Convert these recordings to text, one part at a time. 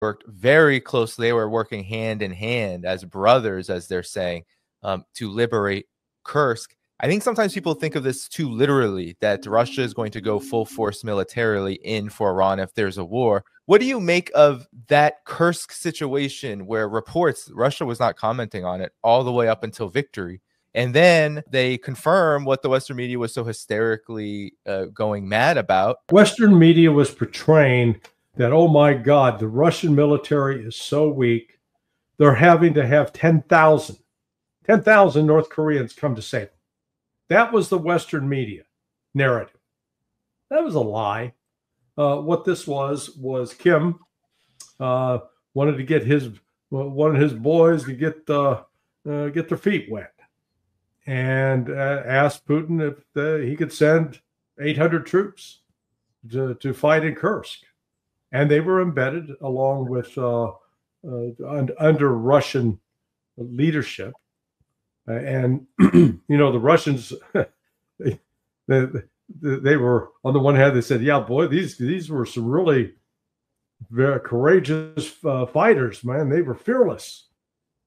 worked very closely. They were working hand in hand as brothers, as they're saying, to liberate Kursk. I think sometimes people think of this too literally, that Russia is going to go full force militarily in for Iran if there's a war. What do you make of that Kursk situation where reports, Russia was not commenting on it all the way up until victory? And then they confirm what the Western media was so hysterically going mad about. Western media was portraying that, oh my God, the Russian military is so weak, they're having to have 10,000 North Koreans come to save them. That was the Western media narrative. That was a lie. What this was Kim wanted to get one of his boys to get their feet wet, and asked Putin if he could send 800 troops to fight in Kursk, and they were embedded along with under Russian leadership. And the Russians, they were, on the one hand, they said, "Yeah, boy, these were some really very courageous fighters, man. They were fearless."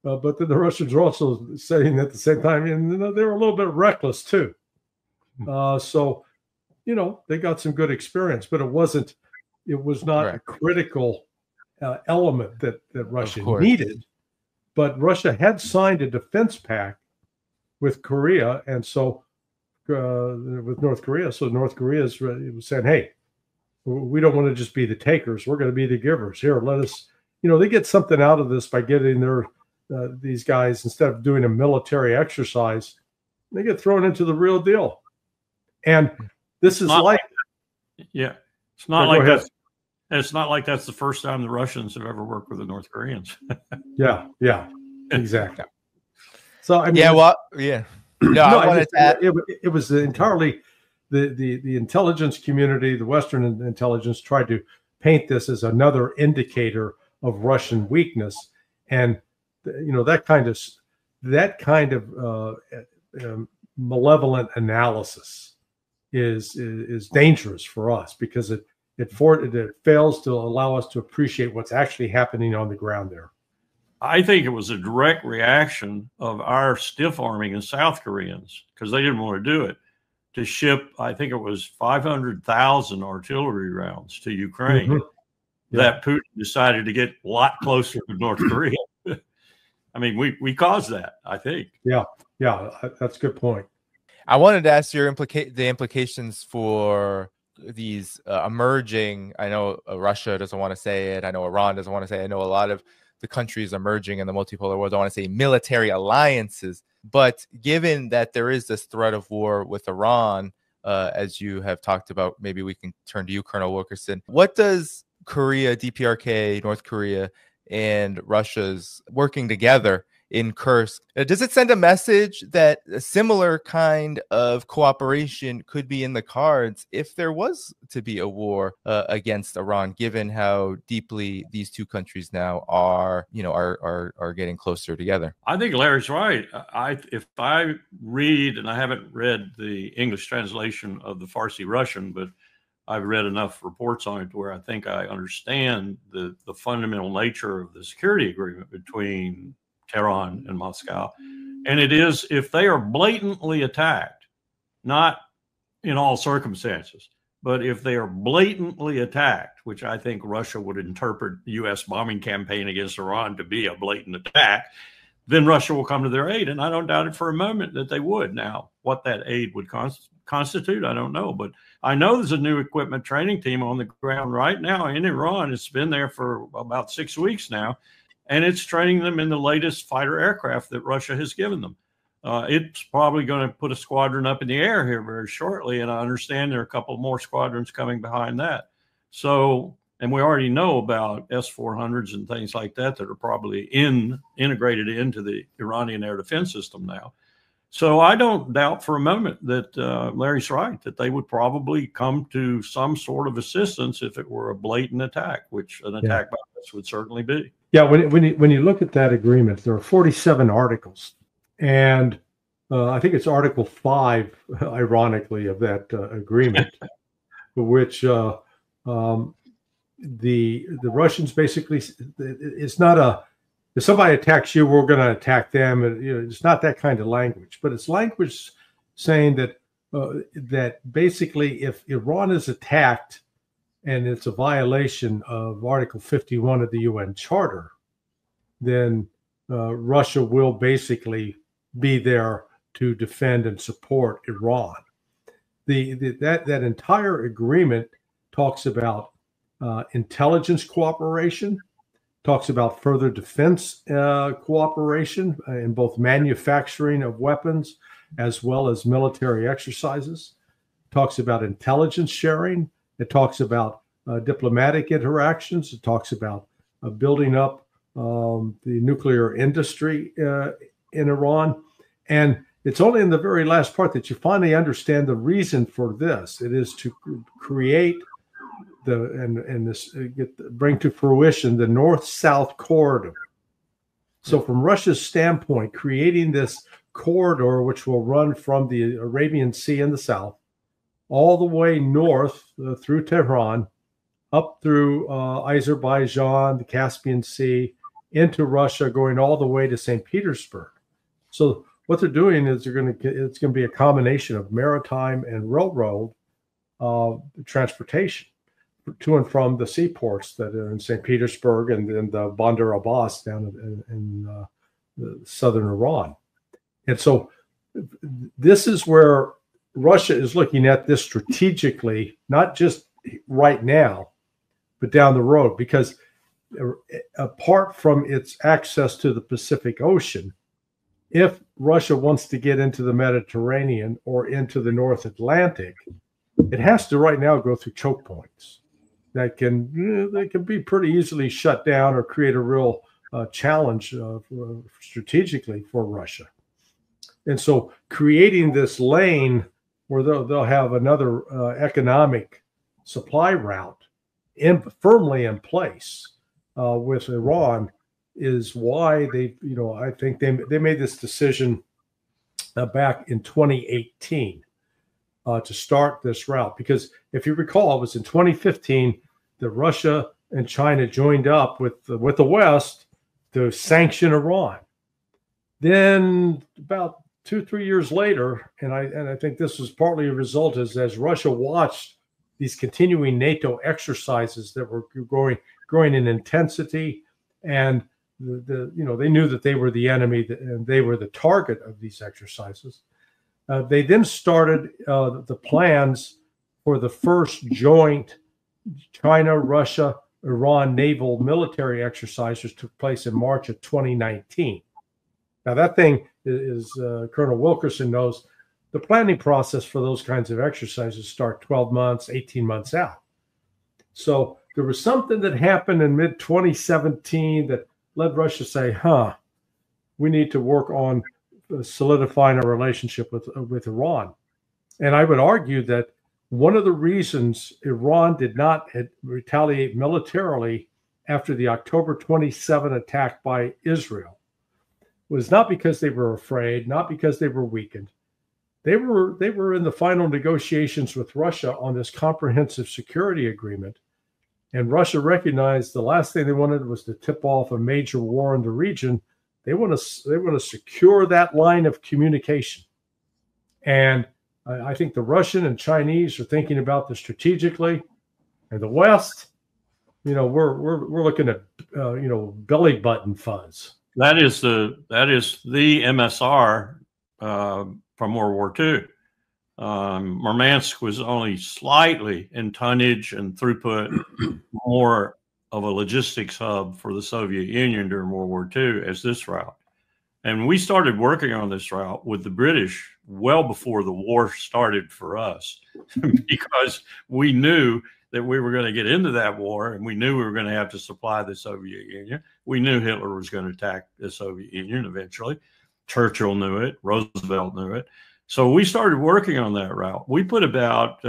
But then the Russians were also saying at the same time, and they were a little bit reckless too. So, they got some good experience, but it was not a critical element that Russia needed. But Russia had signed a defense pact with Korea, and so with North Korea. So North Korea was saying, "Hey, we don't want to just be the takers. We're going to be the givers. Here, let us." They get something out of this by getting these guys, instead of doing a military exercise, they get thrown into the real deal. And this is it's not like that. It's not like that's the first time the Russians have ever worked with the North Koreans. Yeah, exactly. So I mean, it was entirely the intelligence community, the Western intelligence, tried to paint this as another indicator of Russian weakness, and that kind of malevolent analysis is dangerous for us, because it fails to allow us to appreciate what's actually happening on the ground there. I think it was a direct reaction of our stiff arming in South Koreans, because they didn't want to do it, to ship, I think it was 500,000 artillery rounds to Ukraine. Mm-hmm. That Putin decided to get a lot closer to North Korea. I mean, we caused that, I think. Yeah, that's a good point. I wanted to ask the implications for these emerging. I know Russia doesn't want to say it. I know Iran doesn't want to say it. I know a lot of the countries emerging in the multipolar world don't want to say military alliances. But given that there is this threat of war with Iran, as you have talked about, maybe we can turn to you, Colonel Wilkerson. What does Korea, DPRK, North Korea, and Russia's working together in Kursk, does it send a message that a similar kind of cooperation could be in the cards if there was to be a war against Iran, given how deeply these two countries now are getting closer together? I think Larry's right. If I read, and I haven't read the English translation of the Farsi Russian, but I've read enough reports on it to where I think I understand the fundamental nature of the security agreement between Tehran and Moscow. And it is, if they are blatantly attacked, not in all circumstances, but if they are blatantly attacked, which I think Russia would interpret the U.S. bombing campaign against Iran to be a blatant attack, then Russia will come to their aid. And I don't doubt it for a moment that they would. Now, what that aid would constitute, I don't know. But I know there's a new equipment training team on the ground right now in Iran. It's been there for about 6 weeks now. And it's training them in the latest fighter aircraft that Russia has given them. It's probably going to put a squadron up in the air here very shortly. And I understand there are a couple more squadrons coming behind that. So, and we already know about S-400s and things like that are probably integrated into the Iranian air defense system now. So I don't doubt for a moment that Larry's right, that they would probably come to some sort of assistance if it were a blatant attack, which an attack by us would certainly be. Yeah, when you look at that agreement, there are 47 articles, and I think it's Article 5, ironically, of that agreement, which the Russians basically, it's not a, if somebody attacks you, we're going to attack them. It's not that kind of language, but it's language saying that that basically if Iran is attacked and it's a violation of Article 51 of the UN Charter, then Russia will basically be there to defend and support Iran. That entire agreement talks about intelligence cooperation, talks about further defense cooperation in both manufacturing of weapons as well as military exercises, talks about intelligence sharing, it talks about diplomatic interactions, it talks about building up the nuclear industry in Iran. And it's only in the very last part that you finally understand the reason for this. It is to create bring to fruition the north-south corridor. So from Russia's standpoint, creating this corridor, which will run from the Arabian Sea in the south, all the way north through Tehran, up through Azerbaijan, the Caspian Sea, into Russia, going all the way to St. Petersburg. So what they're doing is it's going to be a combination of maritime and railroad transportation to and from the seaports that are in St. Petersburg and then the Bandar Abbas down in southern Iran. And so this is where Russia is looking at this strategically, not just right now, but down the road, because apart from its access to the Pacific Ocean, if Russia wants to get into the Mediterranean or into the North Atlantic, it has to right now go through choke points that can be pretty easily shut down or create a real challenge strategically for Russia. And so creating this lane where they'll have another economic supply route firmly in place with Iran is why I think they made this decision back in 2018 to start this route. Because if you recall, it was in 2015 that Russia and China joined up with the West to sanction Iran. Then about 2-3 years later, and I think this was partly a result as Russia watched these continuing NATO exercises that were growing in intensity, and they knew that they were the enemy and they were the target of these exercises. They then started the plans for the first joint China, Russia, Iran naval military exercises took place in March of 2019. Now that thing is Colonel Wilkerson knows the planning process for those kinds of exercises start 12 months, 18 months out. So there was something that happened in mid-2017 that led Russia to say, we need to work on solidifying a relationship with Iran. And I would argue that one of the reasons Iran did not retaliate militarily after the October 27 attack by Israel was not because they were afraid, not because they were weakened. They were in the final negotiations with Russia on this comprehensive security agreement. And Russia recognized the last thing they wanted was to tip off a major war in the region. They want to secure that line of communication. And I think the Russian and Chinese are thinking about this strategically, and the West, we're looking at belly button fuzz. That is the MSR from World War II. Murmansk was only slightly in tonnage and throughput more of a logistics hub for the Soviet Union during World War II as this route. And we started working on this route with the British well before the war started for us, because we knew that we were going to get into that war, and we knew we were going to have to supply the Soviet Union. We knew Hitler was going to attack the Soviet Union eventually. Churchill knew it. Roosevelt knew it. So we started working on that route. We put about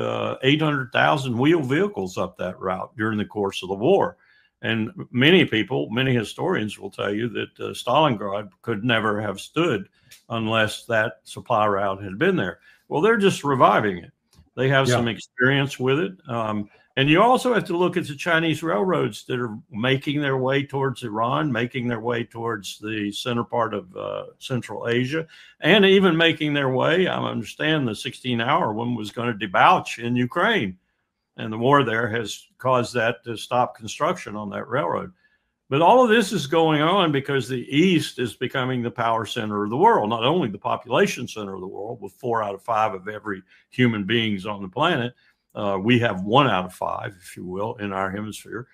800,000 wheeled vehicles up that route during the course of the war. And many historians will tell you that Stalingrad could never have stood unless that supply route had been there. Well, they're just reviving it. They have some experience with it. And you also have to look at the Chinese railroads that are making their way towards Iran, making their way towards the center part of Central Asia, and even making their way. I understand the 16-hour one was going to debouch in Ukraine, and the war there has caused that to stop construction on that railroad. But all of this is going on because the East is becoming the power center of the world, not only the population center of the world, with 4 out of 5 of every human beings on the planet. We have 1 out of 5, if you will, in our hemisphere.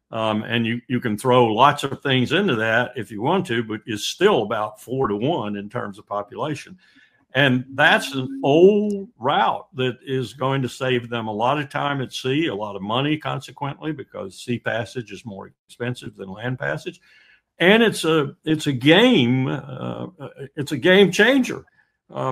And you can throw lots of things into that if you want to, but it's still about 4 to 1 in terms of population. And that's an old route that is going to save them a lot of time at sea, a lot of money, consequently, because sea passage is more expensive than land passage. And it's a game changer.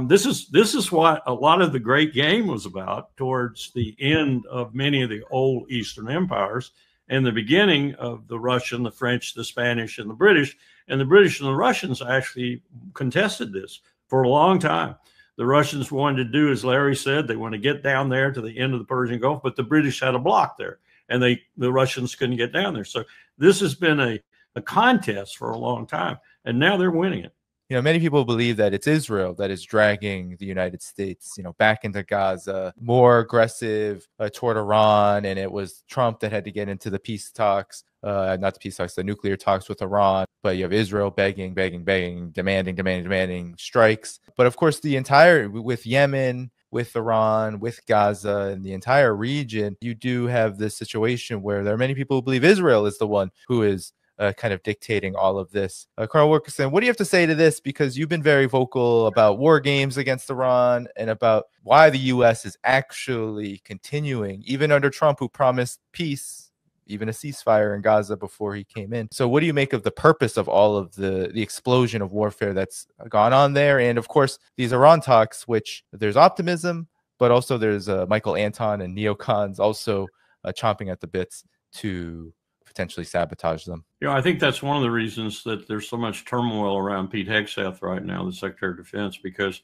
This is what a lot of the great game was about towards the end of many of the old Eastern empires and the beginning of the Russian, the French, the Spanish, and the British. And the British and the Russians actually contested this for a long time. The Russians wanted to do, as Larry said, they want to get down there to the end of the Persian Gulf, but the British had a block there, and the Russians couldn't get down there. So this has been a contest for a long time, and now they're winning it. You know, many people believe that it's Israel that is dragging the United States, you know, back into Gaza, more aggressive toward Iran. And it was Trump that had to get into the peace talks, not the peace talks, the nuclear talks with Iran. But you have Israel begging, demanding strikes. But of course, with Yemen, with Iran, with Gaza, and the entire region, you do have this situation where there are many people who believe Israel is the one who is kind of dictating all of this. Colonel Wilkerson, what do you have to say to this? Because you've been very vocal about war games against Iran and about why the U.S. is actually continuing, even under Trump, who promised peace, even a ceasefire in Gaza before he came in. So what do you make of the purpose of all of the explosion of warfare that's gone on there? And of course, these Iran talks, which there's optimism, but also there's Michael Anton and neocons also chomping at the bits to potentially sabotage them. Yeah, I think that's one of the reasons that there's so much turmoil around Pete Hegseth right now, the Secretary of Defense, because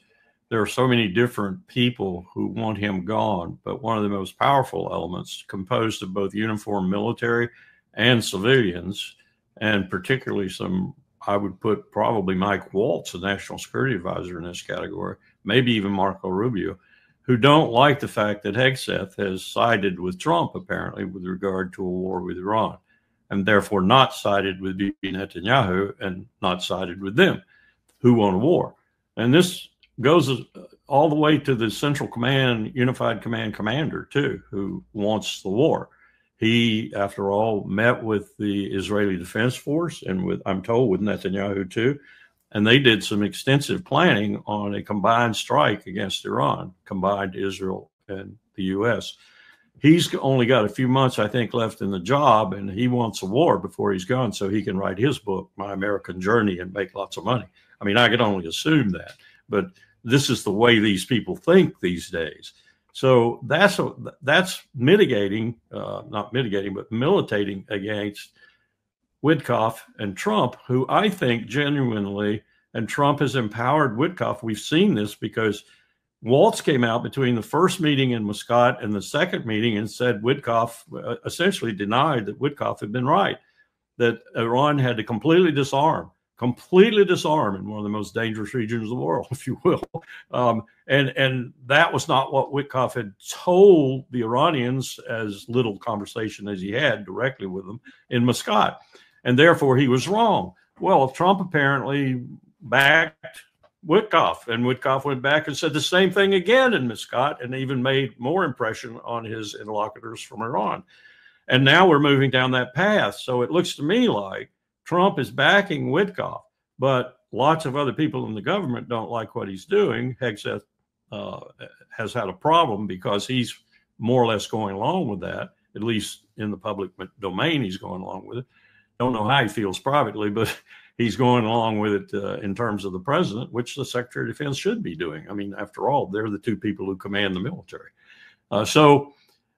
there are so many different people who want him gone. But one of the most powerful elements, composed of both uniformed military and civilians, and particularly some, I would put probably Mike Waltz, the National Security Advisor, in this category, maybe even Marco Rubio, who don't like the fact that Hegseth has sided with Trump, apparently, with regard to a war with Iran, and therefore not sided with Bibi Netanyahu and not sided with them who want a war. And this goes all the way to the Central Command, Unified Command Commander, too, who wants the war. He, after all, met with the Israeli Defense Force and with, I'm told, with Netanyahu, too. And they did some extensive planning on a combined strike against Iran, combined Israel and the U.S. He's only got a few months, I think, left in the job, and he wants a war before he's gone so he can write his book, My American Journey, and make lots of money. I mean, I could only assume that, but this is the way these people think these days. So that's mitigating, not mitigating, but militating against Witkoff and Trump, who I think genuinely, and Trump has empowered Witkoff. We've seen this because Waltz came out between the first meeting in Muscat and the second meeting and said Witkoff essentially denied that Witkoff had been right, that Iran had to completely disarm in one of the most dangerous regions of the world, if you will. And that was not what Witkoff had told the Iranians, as little conversation as he had directly with them in Muscat. And therefore he was wrong. Well, Trump apparently backed Witkoff, and Witkoff went back and said the same thing again in Muscat and even made more impression on his interlocutors from Iran. And now we're moving down that path. So it looks to me like Trump is backing Witkoff, but lots of other people in the government don't like what he's doing. Hegseth has had a problem because he's more or less going along with that, at least in the public domain, he's going along with it. Don't know how he feels privately, but he's going along with it in terms of the president, which the Secretary of Defense should be doing. I mean, after all, they're the two people who command the military. So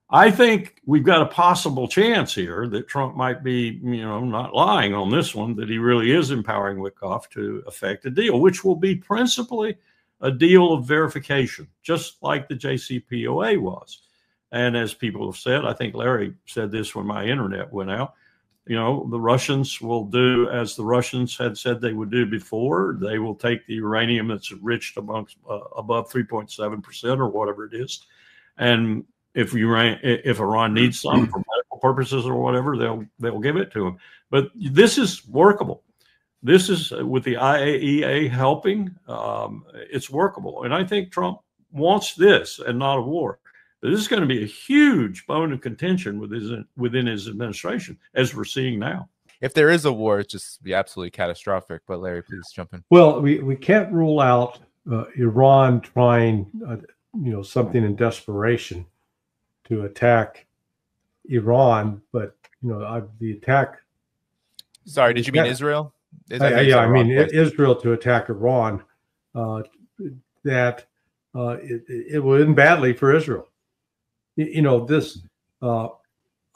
I think we've got a possible chance here that Trump might be, not lying on this one, that he really is empowering Witkoff to effect a deal, which will be principally a deal of verification, just like the JCPOA was. And as people have said, I think Larry said this when my internet went out, you know, the Russians will do as the Russians had said they would do before. They will take the uranium that's enriched amongst above 3.7% or whatever it is. And if Iran needs some for medical purposes or whatever, they'll give it to them. But this is workable. This is with the IAEA helping. It's workable. And I think Trump wants this and not a war. But this is going to be a huge bone of contention within his administration, as we're seeing now. If there is a war, it's just be absolutely catastrophic. But Larry, please jump in. Well, we can't rule out Iran trying, something in desperation to attack Iran. But the attack. Sorry, did you mean Israel? I mean Israel to attack Iran. That it would end badly for Israel.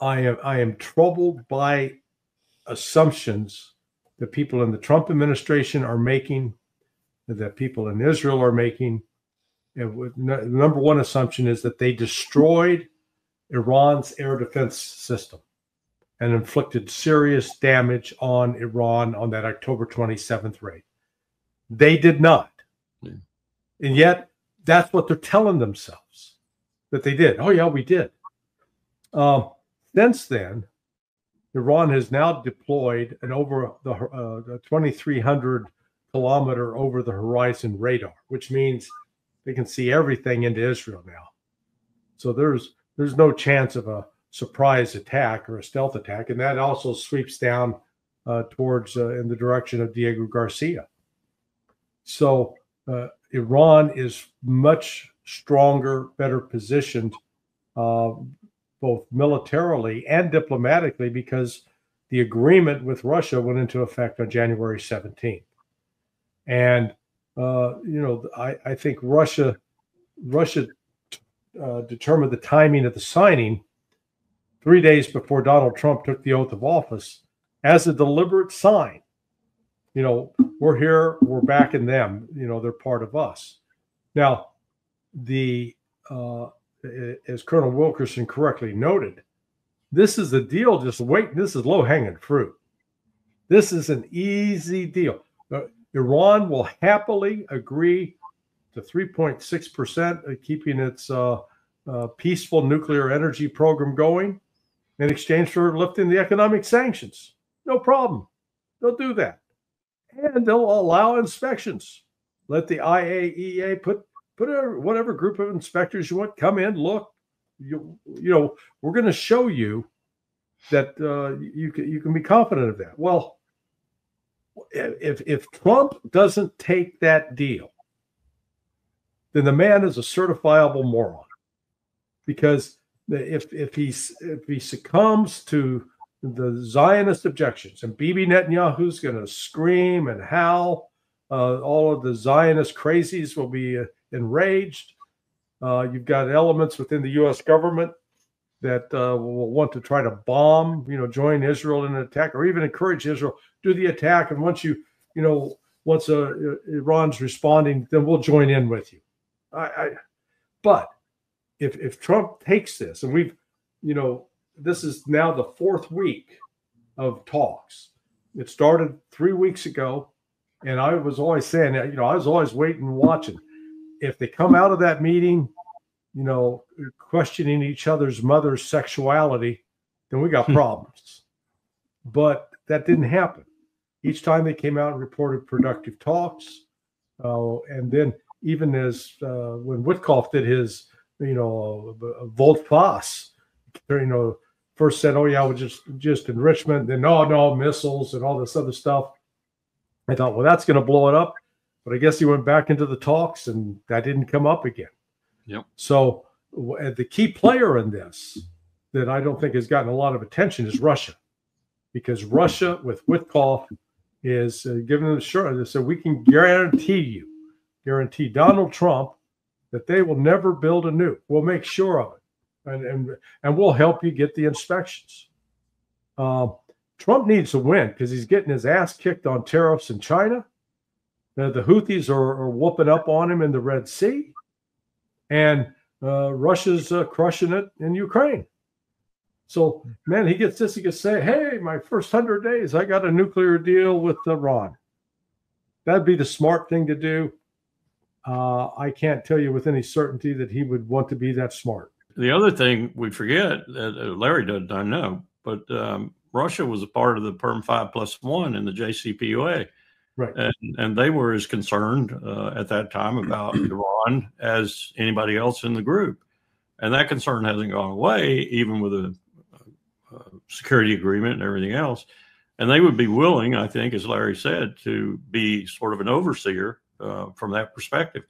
I am troubled by assumptions that people in the Trump administration are making, that people in Israel are making. And the number one assumption is that they destroyed Iran's air defense system and inflicted serious damage on Iran on that October 27th raid. They did not. Yeah. And yet, that's what they're telling themselves. That they did. Oh, yeah, we did. Since then, Iran has now deployed an over the 2,300 kilometer over the horizon radar, which means they can see everything into Israel now. So there's no chance of a surprise attack or a stealth attack, and that also sweeps down towards in the direction of Diego Garcia. So Iran is much stronger, better positioned, both militarily and diplomatically, because the agreement with Russia went into effect on January 17th. And, I think Russia determined the timing of the signing 3 days before Donald Trump took the oath of office as a deliberate sign. We're here, we're backing them, they're part of us. Now, as Colonel Wilkerson correctly noted, this is the deal. Just wait. This is low-hanging fruit. This is an easy deal. Iran will happily agree to 3.6%, keeping its peaceful nuclear energy program going in exchange for lifting the economic sanctions. No problem. They'll do that. And they'll allow inspections. Let the IAEA put whatever group of inspectors you want, come in, look. We're going to show you that you can be confident of that. Well, if Trump doesn't take that deal, then the man is a certifiable moron. Because if he succumbs to the Zionist objections, and Bibi Netanyahu's going to scream and howl, all of the Zionist crazies will be enraged. You've got elements within the U.S. government that will want to try to bomb, join Israel in an attack, or even encourage Israel do the attack. And once Iran's responding, then we'll join in with you. But if Trump takes this, and this is now the fourth week of talks. It started 3 weeks ago, and I was always saying, I was always waiting and watching. If they come out of that meeting, questioning each other's mother's sexuality, then we got problems. But that didn't happen. Each time they came out and reported productive talks. And then even as when Witkoff did his, volte-face, first said, oh, yeah, just enrichment. Then, no, missiles and all this other stuff. I thought, well, that's going to blow it up. But I guess he went back into the talks, and that didn't come up again. Yep. So the key player in this that I don't think has gotten a lot of attention is Russia, because Russia with Witkoff is giving them assurance. So we can guarantee Donald Trump that they will never build a nuke. We'll make sure of it, and we'll help you get the inspections. Trump needs to win because he's getting his ass kicked on tariffs in China. The Houthis are whooping up on him in the Red Sea. And Russia's crushing it in Ukraine. So, man, he gets this. He can say, hey, my first 100 days, I got a nuclear deal with Iran. That'd be the smart thing to do. I can't tell you with any certainty that he would want to be that smart. The other thing we forget, Larry doesn't, I know, but Russia was a part of the Perm 5+1 in the JCPOA. Right. And they were as concerned at that time about Iran as anybody else in the group. And that concern hasn't gone away, even with a security agreement and everything else. And they would be willing, I think, as Larry said, to be sort of an overseer from that perspective.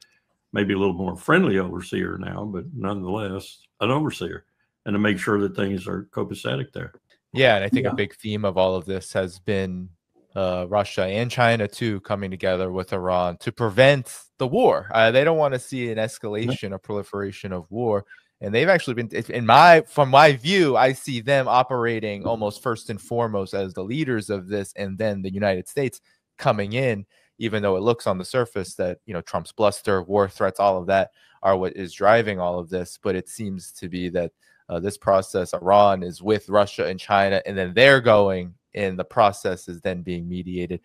Maybe a little more friendly overseer now, but nonetheless, an overseer, and to make sure that things are copacetic there. Yeah, and I think a big theme of all of this has been Russia and China too coming together with Iran to prevent the war. They don't want to see an escalation or proliferation of war, and they've actually been, from my view, I see them operating almost first and foremost as the leaders of this, and then the United States coming in. Even though it looks on the surface that, you know, Trump's bluster, war threats, all of that are what is driving all of this. But it seems to be that this process, Iran is with Russia and China, and then they're going, and the process is then being mediated.